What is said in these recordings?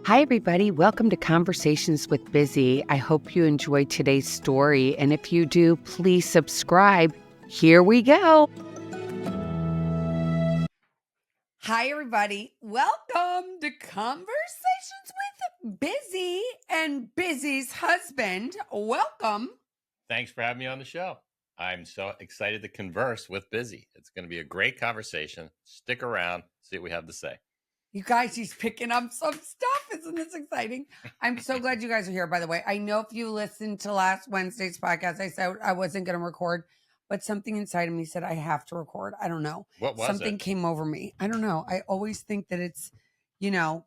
Hi, everybody. Welcome to Conversations with Busy. I hope you enjoyed today's story. And if you do, please subscribe. Here we go. Hi, everybody. Welcome to Conversations with Busy and Busy's husband. Welcome. Thanks for having me on the show. I'm so excited to converse with Busy. It's going to be a great conversation. Stick around, see what we have to say. You guys, he's picking up some stuff. Isn't this exciting? I'm so glad you guys are here, by the way. I know if you listened to last Wednesday's podcast, I said I wasn't going to record, but something inside of me said I have to record. I don't know. What was something it? Came over me. I don't know. I always think that it's,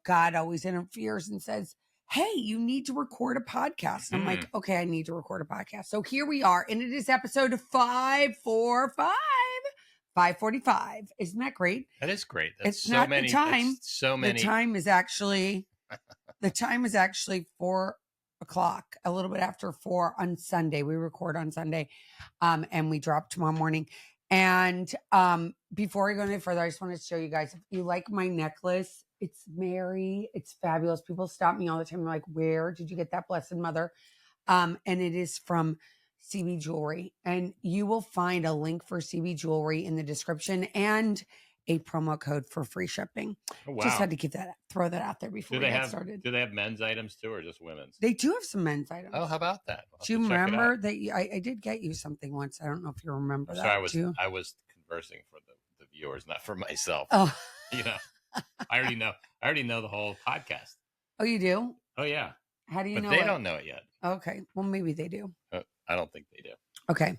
God always interferes and says, hey, you need to record a podcast. And I'm like, okay, I need to record a podcast. So here we are. And it is episode 545. 5:45. Isn't that great? That is great. That's It's not the time. So many. The time is actually 4 o'clock, a little bit after 4 on Sunday. We record on Sunday, and we drop tomorrow morning. And before I go any further, I just want to show you guys. If you like my necklace, it's Mary. It's fabulous. People stop me all the time. They're like, "Where did you get that, Blessed Mother?" And it is from CB Jewelry, and you will find a link for CB Jewelry in the description and a promo code for free shipping. Oh, wow. Just had to throw that out there before we get started. Do they have men's items too, or just women's? They do have some men's items. Oh, how about that? Do you remember that? I did get you something once. I don't know if you remember that. Sorry, I was conversing for the viewers, not for myself. Oh, I already know the whole podcast. Oh, you do? Oh, yeah. How do you know? But they don't know it yet. Okay, well, maybe they do. I don't think they do. Okay,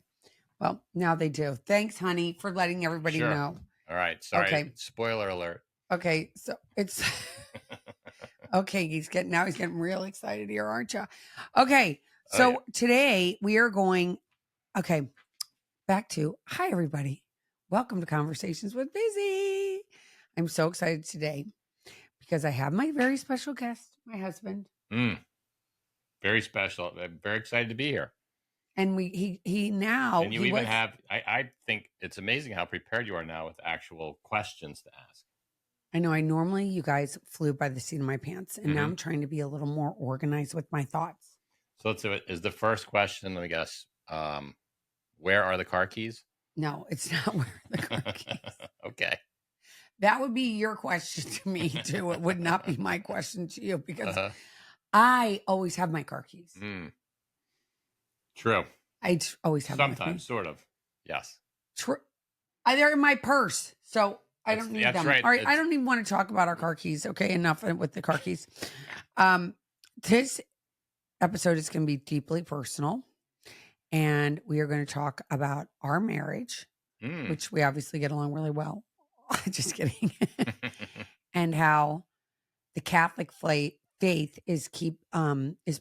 well, now they do. Thanks, honey, for letting everybody know. All right, sorry. Okay. Spoiler alert. Okay, so it's okay. He's getting real excited here, aren't you? Okay, so Today we are going. Okay, back to hi, everybody. Welcome to Conversations with Busy. I'm so excited today because I have my very special guest, my husband. Very special. I'm very excited to be here. And he now. And you even have. I think it's amazing how prepared you are now with actual questions to ask. I know. Normally you guys flew by the seat of my pants, and now I'm trying to be a little more organized with my thoughts. So let's do it. Is the first question, I guess, where are the car keys? No, it's not where are the car keys. Okay. That would be your question to me too. It would not be my question to you because I always have my car keys. True. I always have them. Sometimes, sort of. Yes. True. They're in my purse, so I don't need them. Right. All right. I don't even want to talk about our car keys. Okay, enough with the car keys. This episode is going to be deeply personal, and we are going to talk about our marriage, which we obviously get along really well. Just kidding. And how the Catholic faith is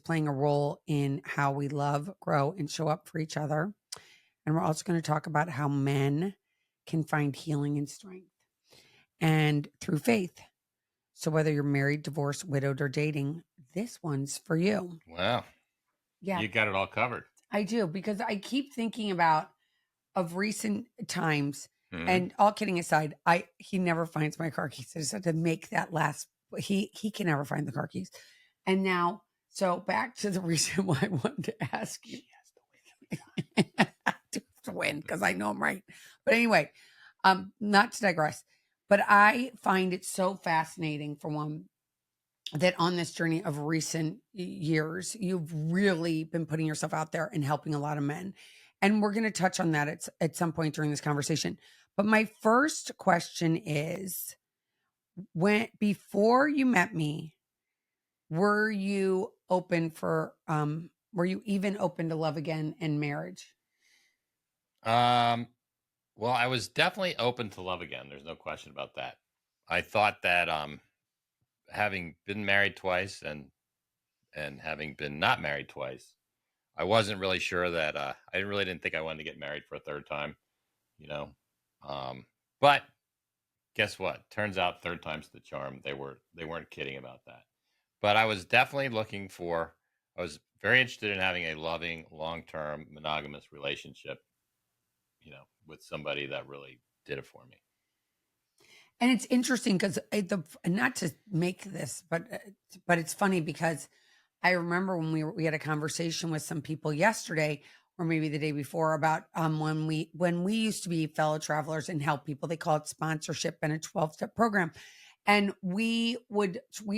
playing a role in how we love, grow, and show up for each other. And we're also going to talk about how men can find healing and strength and through faith. So whether you're married, divorced, widowed, or dating, this one's for you. Wow. Yeah. You got it all covered. I do, because I keep thinking of recent times. And all kidding aside, he never finds my car keys. I just had to make that last. He can never find the car keys. And now, so back to the reason why I wanted to ask you. He has to win because I know I'm right. But anyway, not to digress. But I find it so fascinating, for one, that on this journey of recent years, you've really been putting yourself out there and helping a lot of men. And we're going to touch on that at some point during this conversation. But my first question is, before you met me, were you even open to love again and marriage? Well, I was definitely open to love again. There's no question about that. I thought that having been married twice and having been not married twice, I wasn't really sure that I didn't think I wanted to get married for a third time, But guess what? Turns out third time's the charm. They weren't kidding about that. But I was definitely I was very interested in having a loving, long-term, monogamous relationship, with somebody that really did it for me. And it's interesting because not to make this, but it's funny because I remember when we had a conversation with some people yesterday or maybe the day before about when we used to be fellow travelers and help people. They call it sponsorship and a 12-step program. And we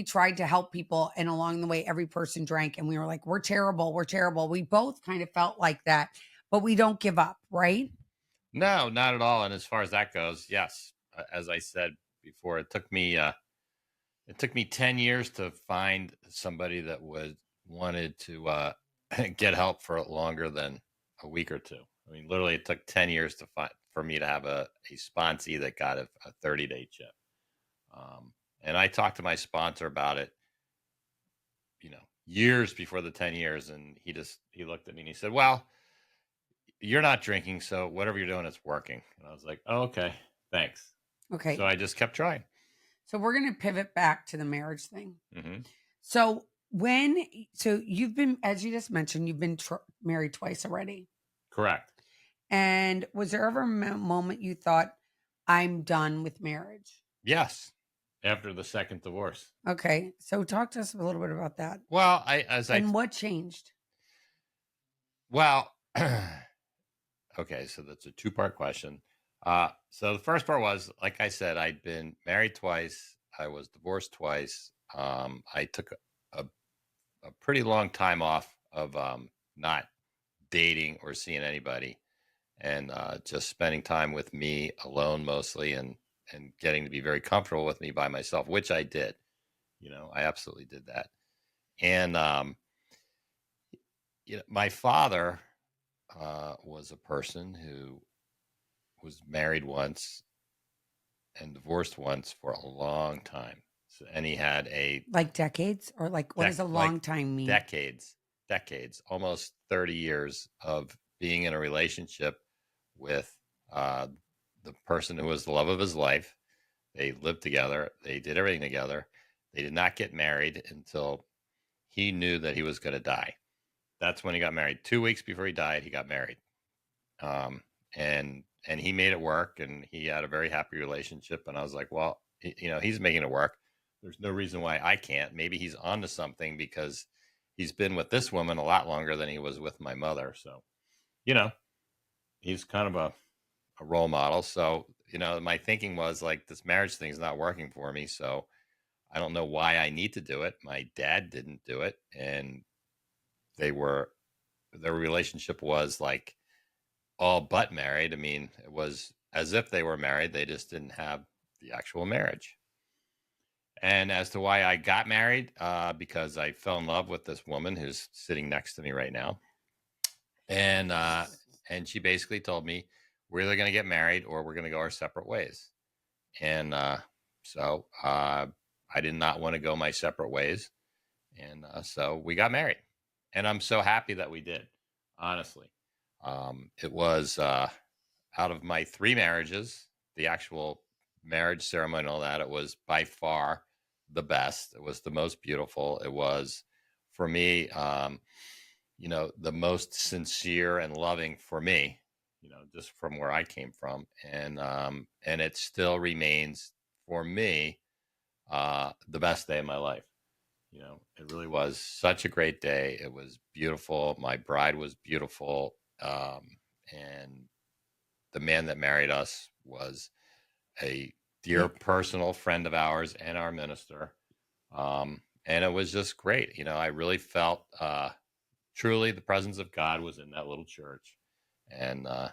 tried to help people, and along the way every person drank and we were like, we're terrible, we're terrible. We both kind of felt like that, but we don't give up, right? No, not at all. And as far as that goes, yes, as I said before, it took me 10 years to find somebody that would wanted to get help for longer than a week or two. I mean, literally, it took 10 years to find for me to have a sponsee that got a 30-day chip. And I talked to my sponsor about it, years before the 10 years. And he looked at me and he said, well, you're not drinking. So whatever you're doing, it's working. And I was like, oh, okay, thanks. So Okay. I just kept trying. So we're going to pivot back to the marriage thing. Hmm. So you've been, as you just mentioned, you've been married twice already. Correct. And was there ever a moment you thought, I'm done with marriage? Yes. After the second divorce. Okay. So talk to us a little bit about that. Well, And what changed? well, okay, so that's a two-part question. So the first part was, like I said, I'd been married twice. I was divorced twice. I took a, a pretty long time off of not dating or seeing anybody, and just spending time with me alone mostly, and getting to be very comfortable with me by myself, which I did. I absolutely did that. And my father was a person who was married once and divorced once for a long time. So, and he had Like decades, or like what does a long like time mean? decades, almost 30 years of being in a relationship with uh, the person who was the love of his life. They lived together. They did everything together. They did not get married until he knew that he was going to die. That's when he got married. 2 weeks before he died, he got married. Um, and he made it work, and he had a very happy relationship. And I was like, well, he's making it work. There's no reason why I can't. Maybe he's onto something, because he's been with this woman a lot longer than he was with my mother. So, you know, he's kind of a role model. So, my thinking was like, this marriage thing is not working for me. So I don't know why I need to do it. My dad didn't do it. And their relationship was like all but married. I mean, it was as if they were married. They just didn't have the actual marriage. And as to why I got married, because I fell in love with this woman who's sitting next to me right now, and she basically told me we're either going to get married or we're going to go our separate ways. And so I did not want to go my separate ways, and so we got married, and I'm so happy that we did. Honestly, it was out of my three marriages, the actual marriage ceremony and all that, it was by far the best. It was the most beautiful. It was, for me, the most sincere and loving for me, just from where I came from. And it still remains for me the best day of my life. It really was such a great day. It was beautiful. My bride was beautiful. And the man that married us was a dear personal friend of ours and our minister. And it was just great. I really felt truly the presence of God was in that little church. And it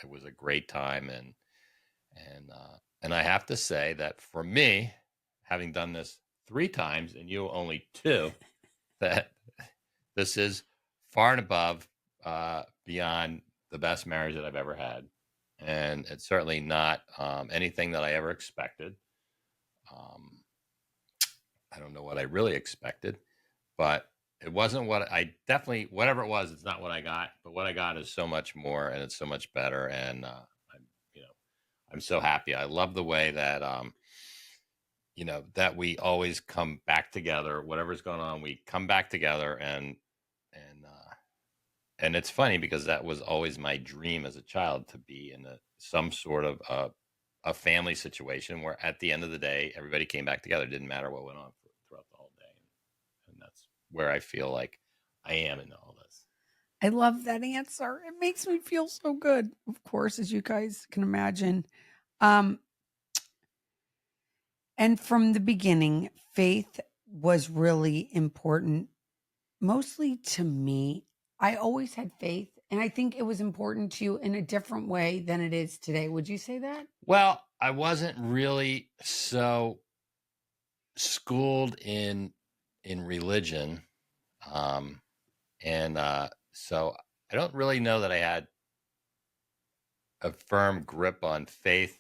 was a great time. And I have to say that for me, having done this 3 times and you only 2, that this is far and above, beyond the best marriage that I've ever had. And it's certainly not anything that I ever expected. Um, I don't know what I really expected, but it wasn't what I definitely, whatever it was, it's not what I got, but what I got is so much more, and it's so much better. And I'm, you know, I'm so happy. I love the way that, that we always come back together, whatever's going on, we come back together. And it's funny because that was always my dream as a child, to be in some sort of a family situation where at the end of the day, everybody came back together. It didn't matter what went on throughout the whole day. And that's where I feel like I am in all this. I love that answer. It makes me feel so good, of course, as you guys can imagine. Um, and from the beginning, faith was really important, mostly to me. I always had faith, and I think it was important to you in a different way than it is today. Would you say that? Well, I wasn't really so schooled in religion, um, and so I don't really know that I had a firm grip on faith.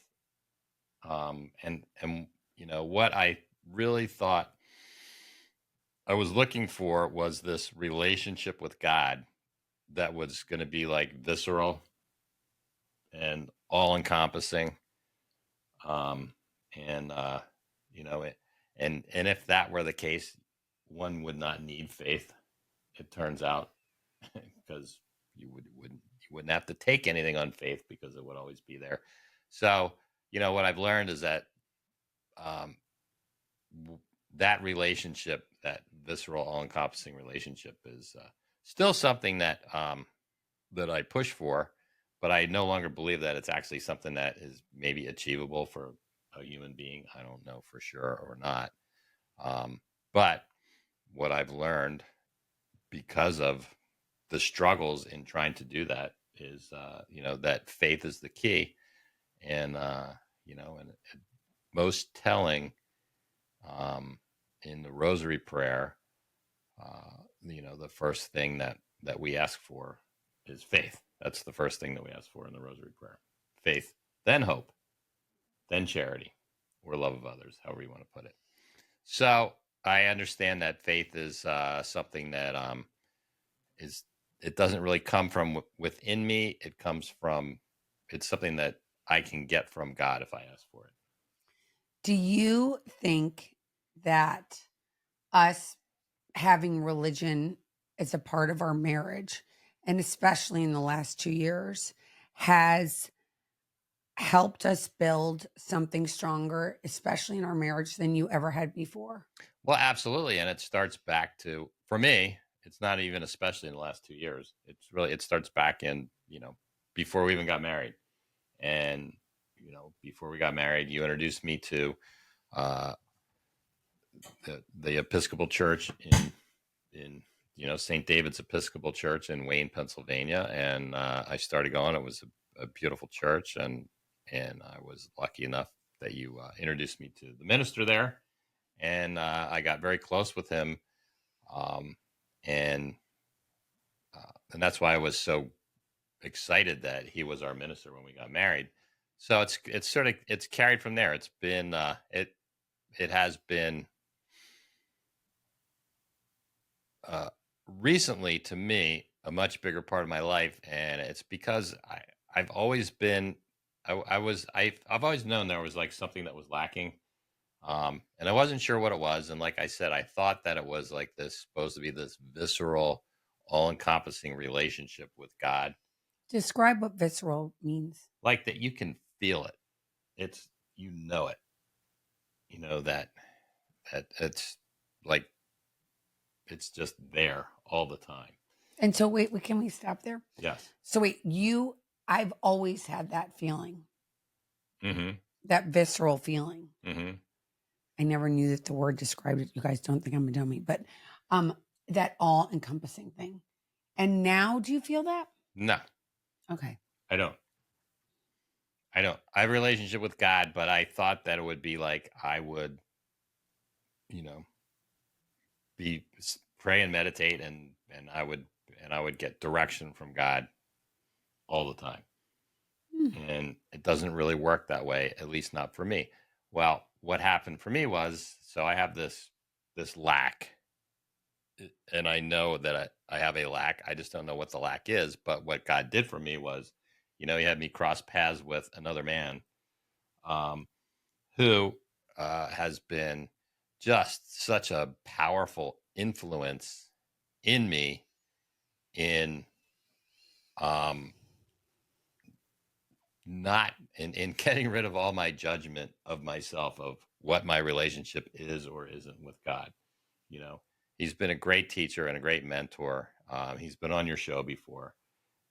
And what I really thought I was looking for was this relationship with God that was going to be like visceral and all encompassing. Um, and you know it, and if that were the case, one would not need faith. It turns out, because you wouldn't have to take anything on faith because it would always be there. So what I've learned is that um, that relationship, that visceral, all-encompassing relationship, is still something that I push for, but I no longer believe that it's actually something that is maybe achievable for a human being. I don't know for sure or not. But what I've learned because of the struggles in trying to do that is, that faith is the key. And, and most telling um, in the rosary prayer, the first thing that we ask for is faith. That's the first thing that we ask for in the rosary prayer. Faith, then hope, then charity, or love of others, however you want to put it. So I understand that faith is something that is it doesn't really come from within me. It's something that I can get from God if I ask for it. Do you think that us having religion as a part of our marriage, and especially in the last 2 years, has helped us build something stronger, especially in our marriage, than you ever had before? Well, absolutely. And it starts back to, for me, it's not even especially in the last 2 years. It starts back in, before we even got married. And, before we got married, you introduced me to uh, the Episcopal Church in St. David's Episcopal Church in Wayne, Pennsylvania. And I started going. It was a beautiful church. And I was lucky enough that you introduced me to the minister there. And I got very close with him, um, and and that's why I was so excited that he was our minister when we got married. So it's carried from there. It's been it has been uh, recently to me a much bigger part of my life, and it's because I've always been I've always known there was like something that was lacking. And I wasn't sure what it was. And like I said, I thought that it was like this supposed to be this visceral, all encompassing relationship with God, Describe what visceral means. like that you can feel it. It's, it, that it's like, it's just there all the time. And so, wait, can we stop there? Yes. So, I've always had that feeling, Mm-hmm. that visceral feeling. Mm-hmm. I never knew that the word described it. You guys don't think I'm a dummy, but um, that all encompassing thing. And now, do you feel that? No, Okay. I don't. I don't. I have a relationship with God, but I thought that it would be like I would, you know, be pray and meditate, and I would get direction from God all the time. Hmm. And it doesn't really work that way, at least not for me. Well, what happened for me was, so I have this lack, and I know that I have a lack. I just don't know what the lack is. But what God did for me was, he had me cross paths with another man, um, who has been just such a powerful influence in me, in um, not in getting rid of all my judgment of myself of what my relationship is or isn't with God. You know, he's been a great teacher and a great mentor. He's been on your show before,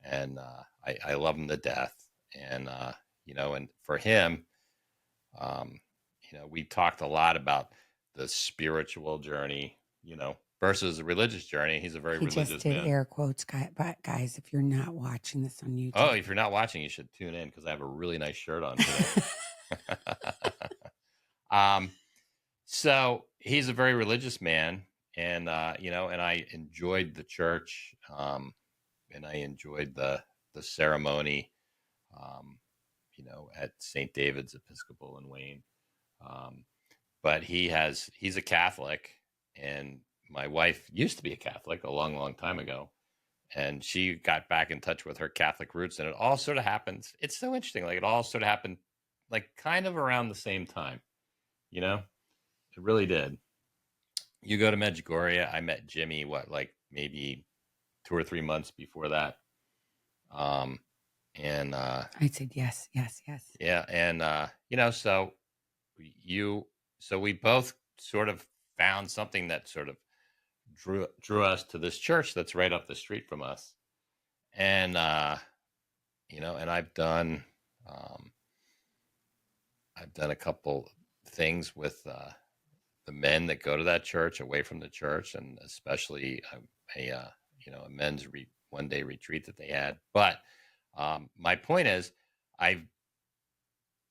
and I love him to death. And and for him, um, we talked a lot about the spiritual journey, versus the religious journey. He's a very He just religious did man. air quotes, but guys, if you're not watching this on Oh, YouTube. if you're not watching, you should tune in because I have a really nice shirt on today. um, so he's a very religious man, and and I enjoyed the church, and I enjoyed the ceremony, um, at St. David's Episcopal in Wayne. Um, but he's a Catholic, and my wife used to be a Catholic a long, long time ago, and she got back in touch with her Catholic roots, and it all sort of happens. It's so interesting. Like it all sort of happened, like kind of around the same time. You know, it really did. You go to Medjugorje. I met Jimmy. What, like maybe 2 or 3 months before that. Um, and I said yes, yes, yes. yeah, and you, so we both sort of found something that sort of drew us to this church that's right up the street from us, and and um, I've done a couple things with the men that go to that church away from the church, and especially a men's 1 day retreat that they had. But my point is, I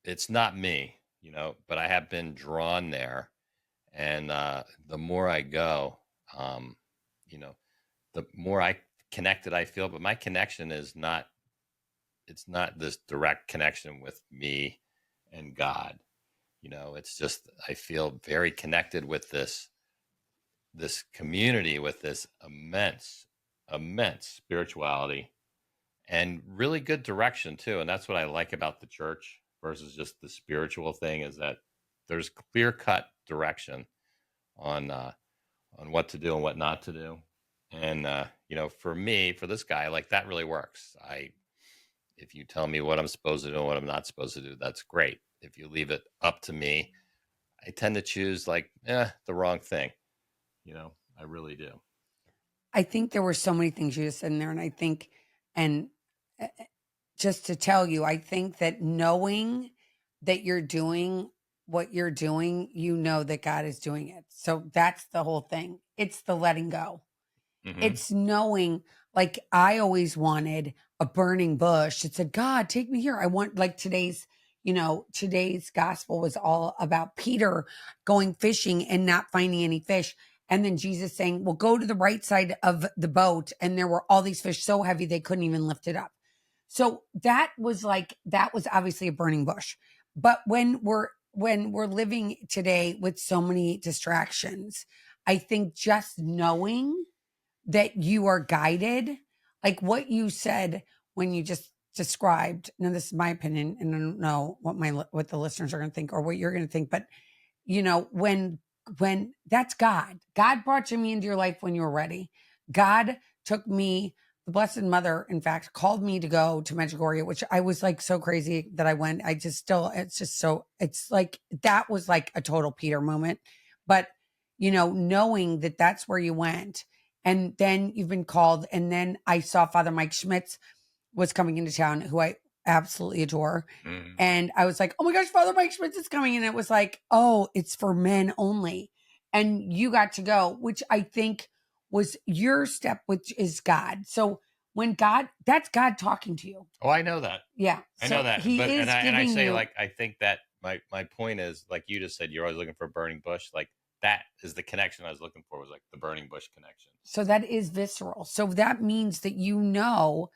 it's not me, but I have been drawn there, and the more I go, um, you know, the more I connected I feel. But my connection is not it's not this direct connection with me and God. It's just I feel very connected with this community with this immense spirituality and really good direction too. And that's what I like about the church versus just the spiritual thing, is that there's clear cut direction on on what to do and what not to do. And for me, for this guy, like that really works. If you tell me what I'm supposed to do and what I'm not supposed to do, that's great. If you leave it up to me, I tend to choose like the wrong thing. I really do. I think there were so many things you just said in there, and I think, and just to tell you, I think that knowing that you're doing what you're doing, you know that God is doing it. So that's the whole thing. It's the letting go. Hmm. It's knowing, like, I always wanted a burning bush that said, God, take me here. I want, like, today's gospel was all about Peter going fishing and not finding any fish. And then Jesus saying, well, go to the right side of the boat. And there were all these fish so heavy they couldn't even lift it up. So that was obviously a burning bush. But when we're living today with so many distractions, I think just knowing that you are guided, like what you said when you just described. Now, this is my opinion, and I don't know what the listeners are going to think or what you're going to think, but when that's God brought Jimmy into your life when you were ready. God took me. The Blessed Mother, in fact, called me to go to Medjugorje, which I was like so crazy that I went. It's like that was like a total Peter moment. But, knowing that that's where you went, and then you've been called. And then I saw Father Mike Schmitz was coming into town, who I absolutely adore. Hmm. And I was like, oh my gosh, Father Mike Schmitz is coming. And it was like, oh, it's for men only. And you got to go, which I think was your step, which is God. So that's God talking to you. Oh, I know that. Yeah. I know So that. he But is and I giving say, you, like, I think that my point is, like you just said, you're always looking for a burning bush. Like that is the connection I was looking for, was like the burning bush connection. so that is visceral. So that means that you know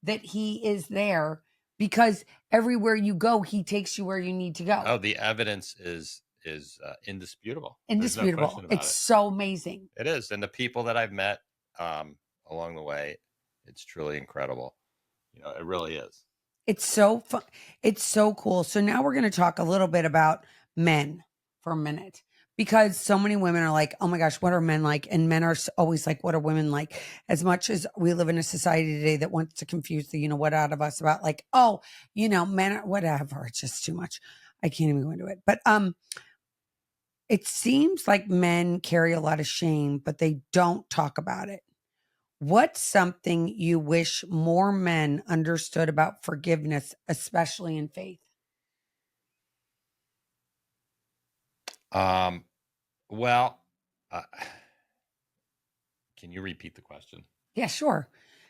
that he is there, because everywhere you go, he takes you where you need to go. Oh, the evidence is indisputable. There's no Indisputable. question about It's it. so amazing. It is, and the people that I've met along the way, it's truly incredible. It really is. It's so fun. It's so cool. So now we're going to talk a little bit about men for a minute, because so many women are like, oh my gosh, what are men like? And men are always like, what are women like? As much as we live in a society today that wants to confuse the, what out of us about like, oh, men are whatever. It's just too much. I can't even go into it. But it seems like men carry a lot of shame, but they don't talk about it. What's something you wish more men understood about forgiveness, especially in faith? Um, well, uh, can you repeat the question? Yeah, sure.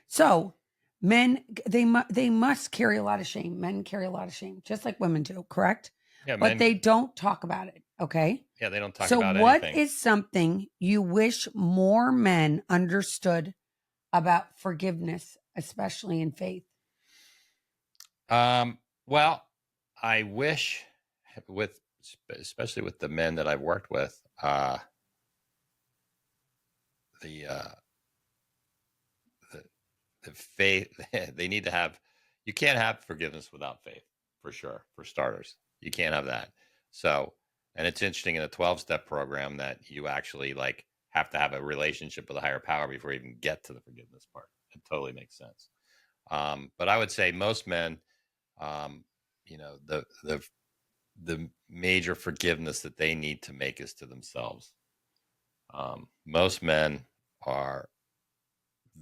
So men, they must carry a lot of shame. Men carry a lot of shame, just like women do, correct? Yeah, But men. they don't talk about it. Okay. Yeah, they don't talk So about what anything. is something you wish more men understood about forgiveness, especially in faith? Well, I wish with especially with the men that I've worked with, the the the faith they need to have. You can't have forgiveness without faith, for sure. For starters, you can't have that. So, and it's interesting in a 12-step program that you actually like have to have a relationship with a higher power before you even get to the forgiveness part. It totally makes sense. But I would say most men, um, the major forgiveness that they need to make is to themselves. Most men are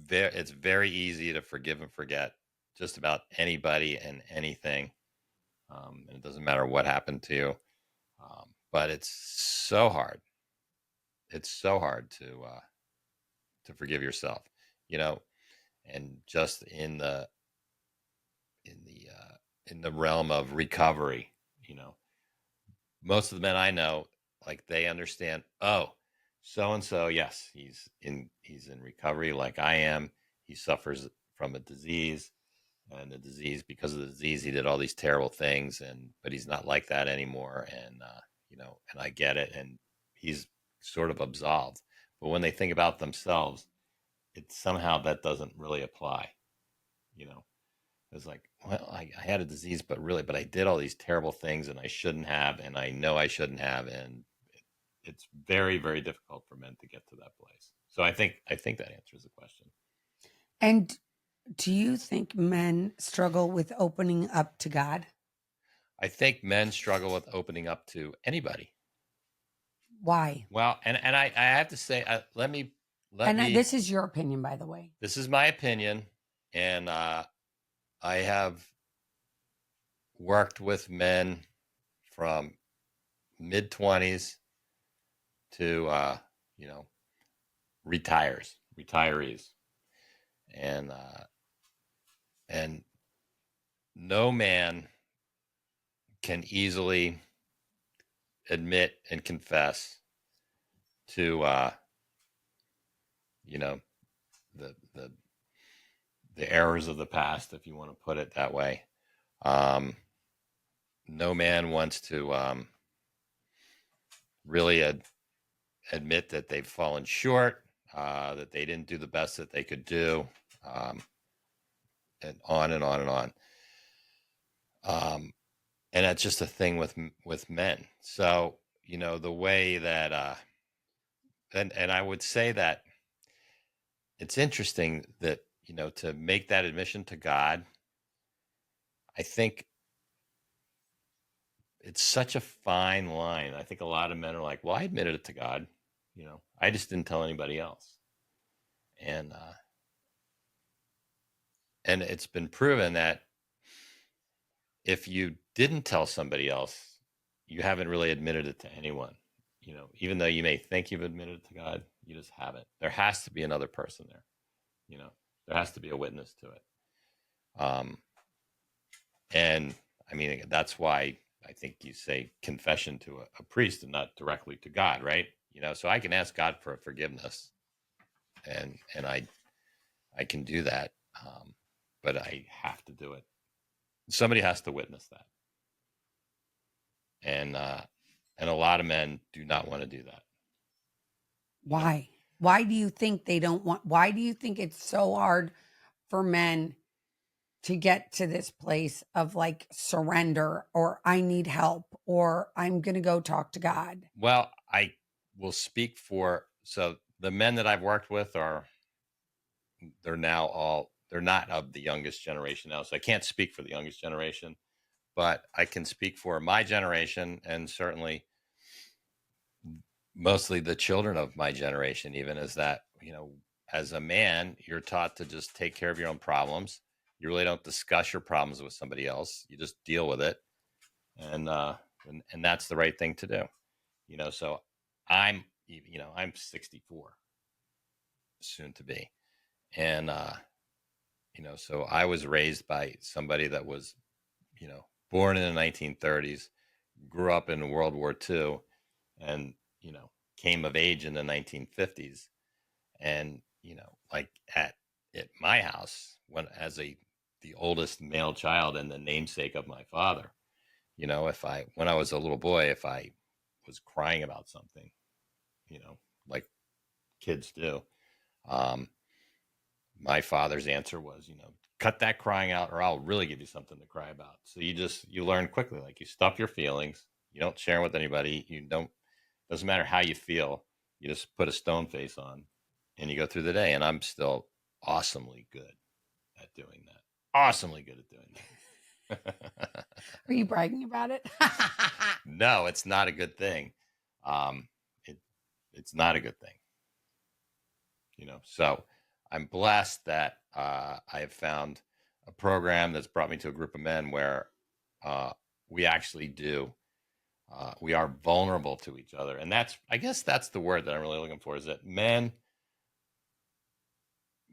it's very easy to forgive and forget just about anybody and anything, and it doesn't matter what happened to you. But it's so hard. It's so hard to forgive yourself, you know, and just in the in the realm of recovery, you know, most of the men I know, like they understand. Oh, so and so, yes, he's in recovery, like I am. He suffers from a disease, and the disease because of the disease, he did all these terrible things, and but he's not like that anymore. And and I get it, and he's sort of absolved. But when they think about themselves, it somehow that doesn't really apply. You know, it's like, well, I had a disease, but I did all these terrible things, and I shouldn't have, and I know I shouldn't have, and it's very, very difficult for men to get to that place. So I think that answers the question. And do you think men struggle with opening up to God? I think men struggle with opening up to anybody. Why? Well, and I have to say, let And me. this is your opinion, by the way. This is my opinion, and I have worked with men from mid 20s to you know retirees, and and no man can easily admit and confess to you know the the the errors of the past, if you want to put it that way. Um, no man wants to really admit that they've fallen short, that they didn't do the best that they could do, um, and on and on and on. Um, and that's just a thing with men. So the way that and I would say that it's interesting that to make that admission to God, I think it's such a fine line. I think a lot of men are like, well, I admitted it to God, I just didn't tell anybody else. And it's been proven that if you didn't tell somebody else, you haven't really admitted it to anyone. Even though you may think you've admitted it to God, you just haven't. There has to be another person there. You know, there has to be a witness to it. Um, and I mean, that's why I think you say confession to a priest and not directly to God, right? So I can ask God for forgiveness, and I can do that, but I have to do it. Somebody has to witness that, and a lot of men do not want to do that. You know, Why? Why do you think they don't want? Why do you think it's so hard for men to get to this place of like surrender, or I need help, or I'm going to go talk to God? Well, I will speak for, so the men that I've worked with they're not of the youngest generation now. So I can't speak for the youngest generation, but I can speak for my generation, and certainly mostly the children of my generation, even, is that, as a man, you're taught to just take care of your own problems. You really don't discuss your problems with somebody else. You just deal with it. And that's the right thing to do. So I'm 64 soon to be. And, so I was raised by somebody that was, born in the 1930s, grew up in World War II, and, came of age in the 1950s. And, like at my house, the oldest male child and the namesake of my father, when I was a little boy, if I was crying about something, like kids do, um, my father's answer was, cut that crying out, or I'll really give you something to cry about. So you learn quickly, like, you stuff your feelings, you don't share them with anybody, doesn't matter how you feel, you just put a stone face on and you go through the day. And I'm still awesomely good at doing that. Awesomely good at doing that. Are you bragging about it? No, it's not a good thing. Um, it's not a good thing. So I'm blessed that I have found a program that's brought me to a group of men where we actually do. We are vulnerable to each other. And I guess that's the word that I'm really looking for, is that men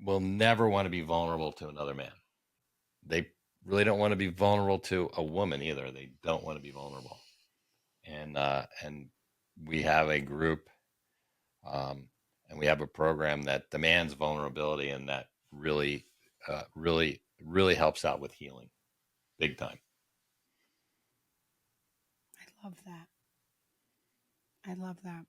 will never want to be vulnerable to another man. They really don't want to be vulnerable to a woman either. They don't want to be vulnerable. And we have a group, and we have a program that demands vulnerability, and that really, really helps out with healing, big time. I love that. I love that.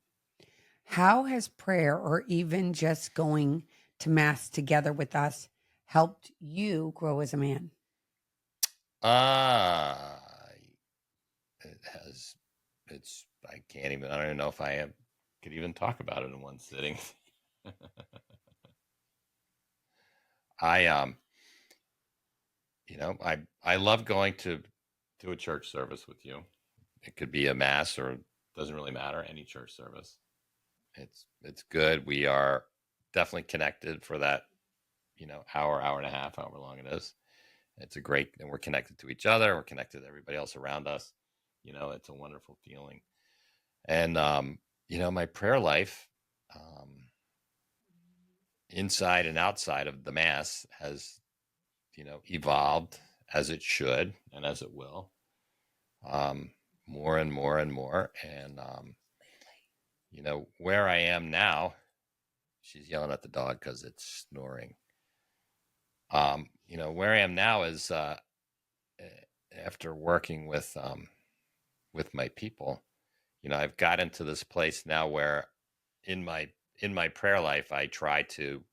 How has prayer, or even just going to mass together with us, helped you grow as a man? Uh, it has, I can't even, I don't even know if could even talk about it in one sitting. I, I love going to a church service with you. It could be a mass, or it doesn't really matter, any church service. It's good. We are definitely connected for that, hour and a half, however long it is. It's and we're connected to each other. We're connected to everybody else around us. It's a wonderful feeling. And, my prayer life, inside and outside of the mass, has, evolved, as it should and as it will, more and more and more. And, where I am now, she's yelling at the dog because it's snoring. Where I am now is, after working with my people, I've got into this place now where in my prayer life, I try to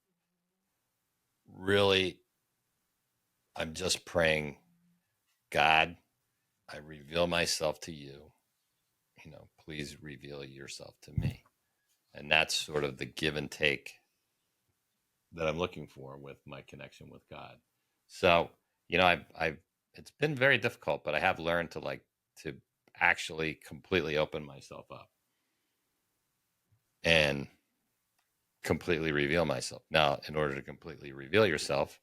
really, I'm just praying, God, I reveal myself to you, please reveal yourself to me. And that's sort of the give and take that I'm looking for with my connection with God. So, I've it's been very difficult, but I have learned to actually completely open myself up and completely reveal myself. Now, in order to completely reveal yourself,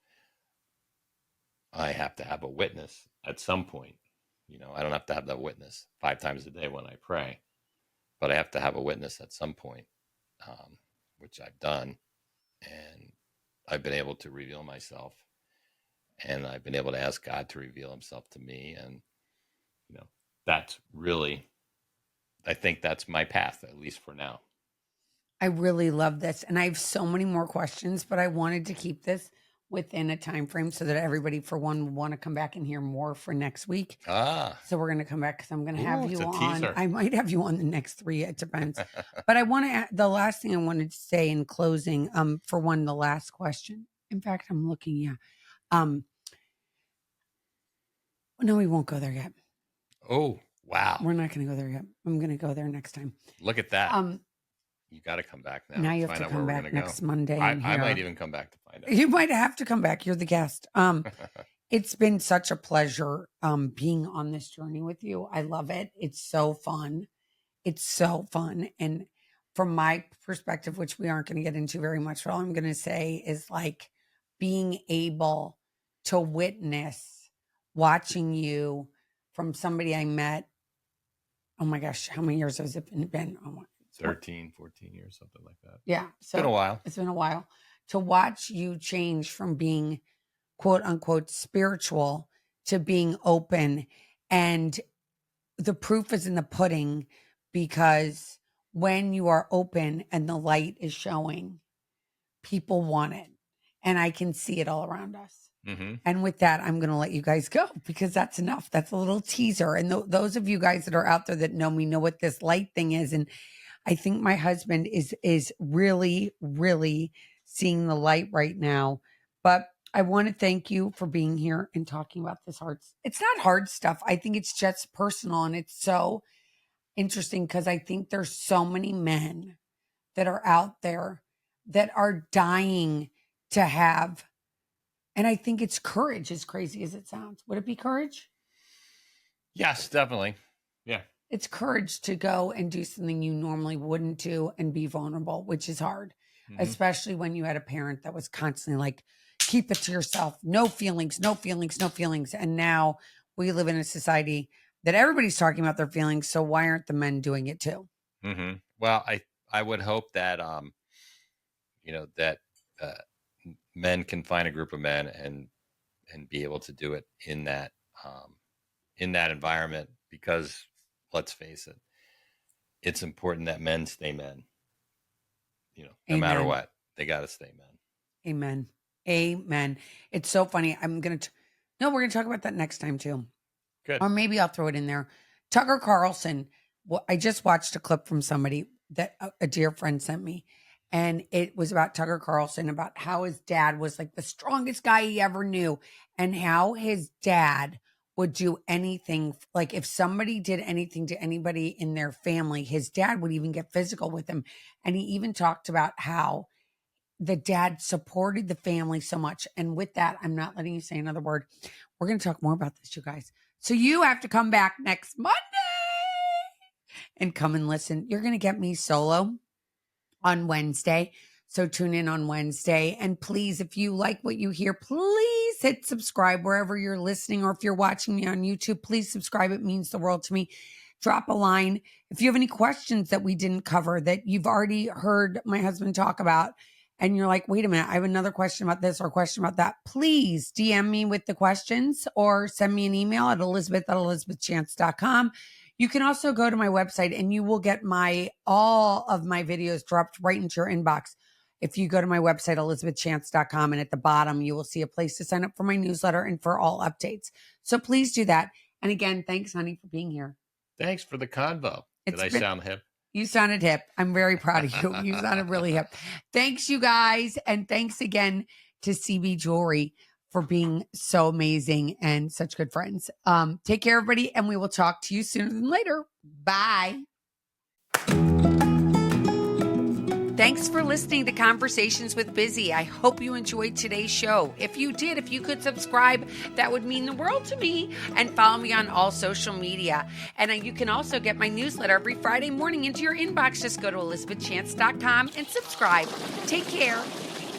I have to have a witness at some point. I don't have to have that witness 5 times a day when I pray, but I have to have a witness at some point, which I've done. And I've been able to reveal myself, and I've been able to ask God to reveal himself to me. And, that's really, I think that's my path, at least for now. I really love this, and I have so many more questions, but I wanted to keep this within a time frame so that everybody, for one, will want to come back and hear more for next week. So we're going to come back, because I'm going to have you on. Teaser. I might have you on the next 3. It depends. But I want to. The last thing I wanted to say in closing, for one, the last question. In fact, I'm looking. Yeah. No, we won't go there yet. Oh, wow. We're not going to go there yet. I'm going to go there next time. Look at that. You got to come back now. Now you have to come back next Monday. I might even come back to find out. You might have to come back. You're the guest. It's been such a pleasure being on this journey with you. I love it. It's so fun. It's so fun. And from my perspective, which we aren't going to get into very much, but all I'm going to say is like being able to witness watching you from somebody I met. Oh my gosh, how many years has it been? 13, 14 years, something like that. Yeah. So it's been a while. It's been a while. To watch you change from being quote unquote spiritual to being open. And the proof is in the pudding, because when you are open and the light is showing, people want it. And I can see it all around us. Mm-hmm. And with that, I'm going to let you guys go, because that's enough. That's a little teaser. And those of you guys that are out there that know me know what this light thing is. And I think my husband is really, really seeing the light right now. But I want to thank you for being here and talking about this hard. It's not hard stuff. I think it's just personal, and it's so interesting because I think there's so many men that are out there that are dying to have. And I think it's courage, as crazy as it sounds. Would it be courage? Yes, definitely. Yeah. It's courage to go and do something you normally wouldn't do and be vulnerable, which is hard, especially when you had a parent that was constantly like, keep it to yourself. No feelings, no feelings, no feelings. And now we live in a society that everybody's talking about their feelings. So why aren't the men doing it too? Mm-hmm. Well, I would hope that, that men can find a group of men and be able to do it in that environment, because let's face it, it's important that men stay men. No matter what, they got to stay men. Amen. Amen. It's so funny. we're going to talk about that next time too. Good. Or maybe I'll throw it in there. Tucker Carlson. Well, I just watched a clip from somebody that a dear friend sent me. And it was about Tucker Carlson, about how his dad was like the strongest guy he ever knew, and how his dad would do anything. Like if somebody did anything to anybody in their family, his dad would even get physical with him. And he even talked about how the dad supported the family so much. And with that, I'm not letting you say another word. We're going to talk more about this, you guys. So you have to come back next Monday and come and listen. You're going to get me solo on Wednesday. So tune in on Wednesday. And please, if you like what you hear, please hit subscribe wherever you're listening, or if you're watching me on YouTube, please subscribe. It means the world to me. Drop a line. If you have any questions that we didn't cover that you've already heard my husband talk about, and you're like, wait a minute, I have another question about this or question about that, please DM me with the questions or send me an email at elizabeth@elizabethchance.com. You can also go to my website and you will get all of my videos dropped right into your inbox. If you go to my website, elizabethchance.com, and at the bottom, you will see a place to sign up for my newsletter and for all updates. So please do that. And again, thanks, honey, for being here. Thanks for the convo. Did I sound hip? You sounded hip. I'm very proud of you. You sounded really hip. Thanks, you guys. And thanks again to CB Jewelry for being so amazing and such good friends. Take care, everybody, and we will talk to you sooner than later. Bye. Thanks for listening to Conversations with Busy. I hope you enjoyed today's show. If you did, if you could subscribe, that would mean the world to me. And follow me on all social media. And you can also get my newsletter every Friday morning into your inbox. Just go to elizabethchance.com and subscribe. Take care.